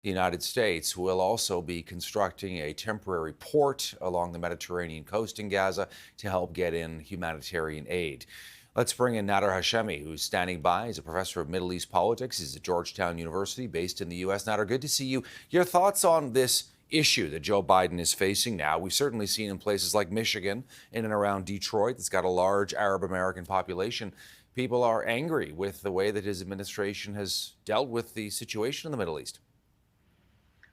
The United States will also be constructing a temporary port along the Mediterranean coast in Gaza to help get in humanitarian aid. Let's bring in Nader Hashemi, who's standing by. He's a professor of Middle East politics. He's at Georgetown University, based in the U.S. Nader, good to see you. Your thoughts on this issue that Joe Biden is facing now? We've certainly seen in places like Michigan, in and around Detroit, that's got a large Arab American population. People are angry with the way that his administration has dealt with the situation in the Middle East.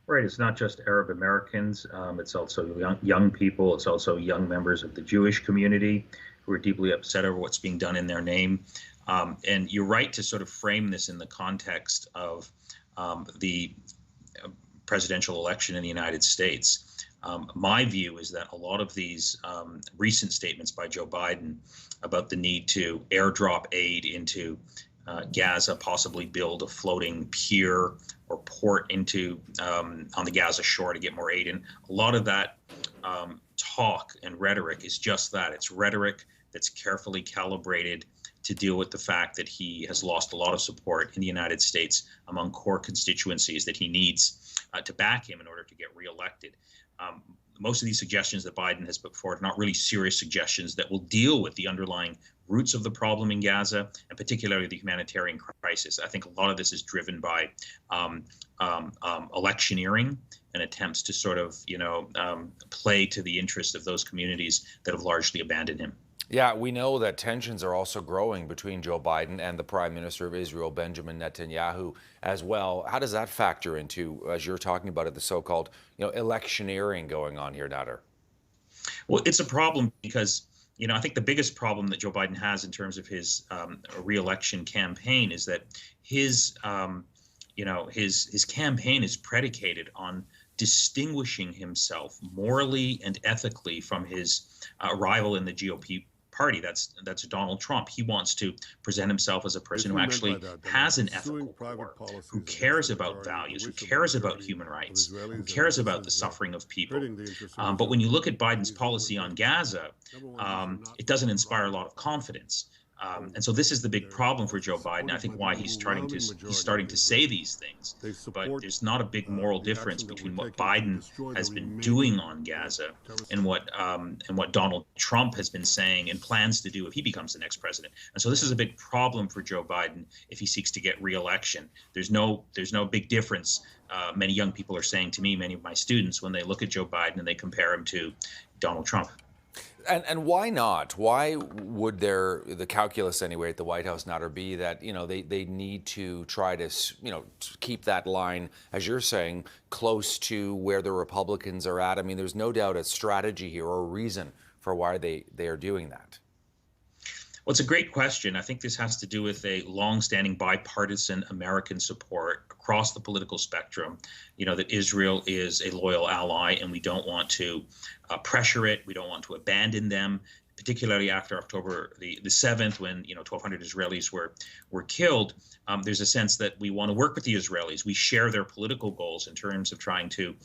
Right. It's not just Arab Americans. It's also young people. It's also young members of the Jewish community who are deeply upset over what's being done in their name. And you're right to sort of frame this in the context of the presidential election in the United States. My view is that a lot of these recent statements by Joe Biden about the need to airdrop aid into Gaza, possibly build a floating pier or port into on the Gaza shore to get more aid in. A lot of that talk and rhetoric is just that. It's rhetoric that's carefully calibrated to deal with the fact that he has lost a lot of support in the United States among core constituencies that he needs to back him in order to get reelected. Most of these suggestions that Biden has put forward are not really serious suggestions that will deal with the underlying roots of the problem in Gaza, and particularly the humanitarian crisis. I think a lot of this is driven by electioneering and attempts to sort of, play to the interest of those communities that have largely abandoned him. Yeah, we know that tensions are also growing between Joe Biden and the Prime Minister of Israel, Benjamin Netanyahu, as well. How does that factor into, as you're talking about it, the so-called, electioneering going on here, Nader? Well, it's a problem because, I think the biggest problem that Joe Biden has in terms of his reelection campaign is that his campaign is predicated on distinguishing himself morally and ethically from his rival in the GOP party. That's Donald Trump. He wants to present himself as a person who actually has an ethical core, who cares about values, who cares about human rights, who cares about the suffering of people. But when you look at Biden's policy on Gaza, it doesn't inspire a lot of confidence. And so this is the big problem for Joe Biden. I think why he's starting to say these things. But there's not a big moral difference between what Biden has been doing on Gaza and what Donald Trump has been saying and plans to do if he becomes the next president. And so this is a big problem for Joe Biden if he seeks to get re-election. There's no big difference. Many young people are saying to me, many of my students, when they look at Joe Biden and they compare him to Donald Trump. And why not? Why would the calculus anyway at the White House not be that, they need to try to, keep that line, as you're saying, close to where the Republicans are at? I mean, there's no doubt a strategy here or a reason for why they are doing that. Well, it's a great question. I think this has to do with a longstanding bipartisan American support across the political spectrum, that Israel is a loyal ally and we don't want to pressure it. We don't want to abandon them, particularly after October the 7th, when 1,200 Israelis were killed. There's a sense that we want to work with the Israelis. We share their political goals in terms of trying to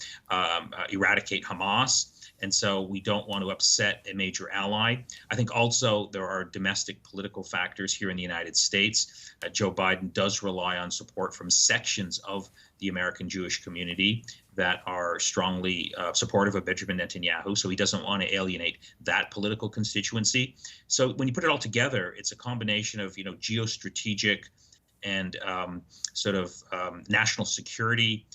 eradicate Hamas. And so we don't want to upset a major ally. I think also there are domestic political factors here in the United States. Joe Biden does rely on support from sections of the American Jewish community that are strongly supportive of Benjamin Netanyahu. So he doesn't want to alienate that political constituency. So when you put it all together, it's a combination of, geostrategic and national security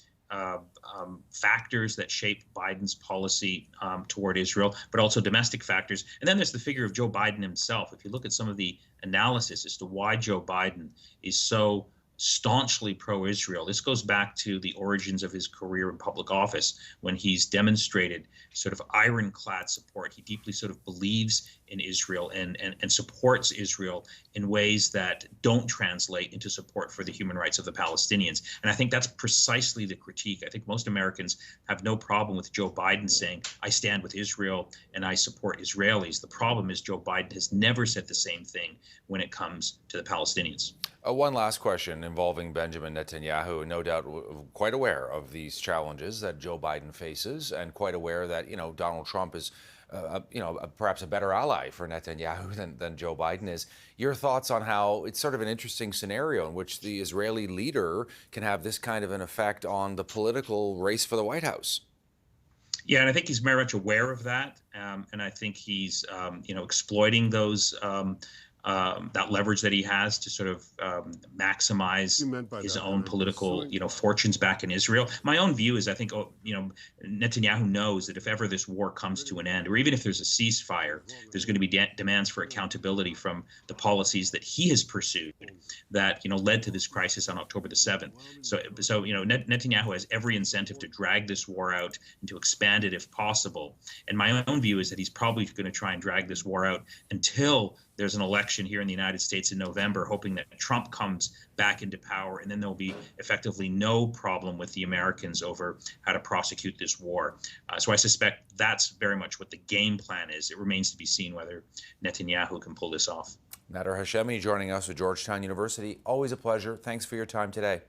factors that shape Biden's policy toward Israel, but also domestic factors. And then there's the figure of Joe Biden himself. If you look at some of the analysis as to why Joe Biden is so staunchly pro-Israel, this goes back to the origins of his career in public office when he's demonstrated sort of ironclad support. He deeply sort of believes in Israel and supports Israel in ways that don't translate into support for the human rights of the Palestinians. And I think that's precisely the critique. I think most Americans have no problem with Joe Biden saying, I stand with Israel and I support Israelis. The problem is Joe Biden has never said the same thing when it comes to the Palestinians. One last question involving Benjamin Netanyahu. No doubt quite aware of these challenges that Joe Biden faces and quite aware that, Donald Trump is perhaps a better ally for Netanyahu than Joe Biden is. Your thoughts on how it's sort of an interesting scenario in which the Israeli leader can have this kind of an effect on the political race for the White House? Yeah, and I think he's very much aware of that, and I think he's exploiting those that leverage that he has to sort of maximize his own political fortunes back in Israel. My own view is I think Netanyahu knows that if ever this war comes to an end, or even if there's a ceasefire, there's going to be demands for accountability from the policies that he has pursued that led to this crisis on October the 7th. So Netanyahu has every incentive to drag this war out and to expand it if possible. And my own view is that he's probably going to try and drag this war out until there's an election here in the United States in November, hoping that Trump comes back into power, and then there'll be effectively no problem with the Americans over how to prosecute this war. So I suspect that's very much what the game plan is. It remains to be seen whether Netanyahu can pull this off. Nader Hashemi joining us at Georgetown University. Always a pleasure. Thanks for your time today.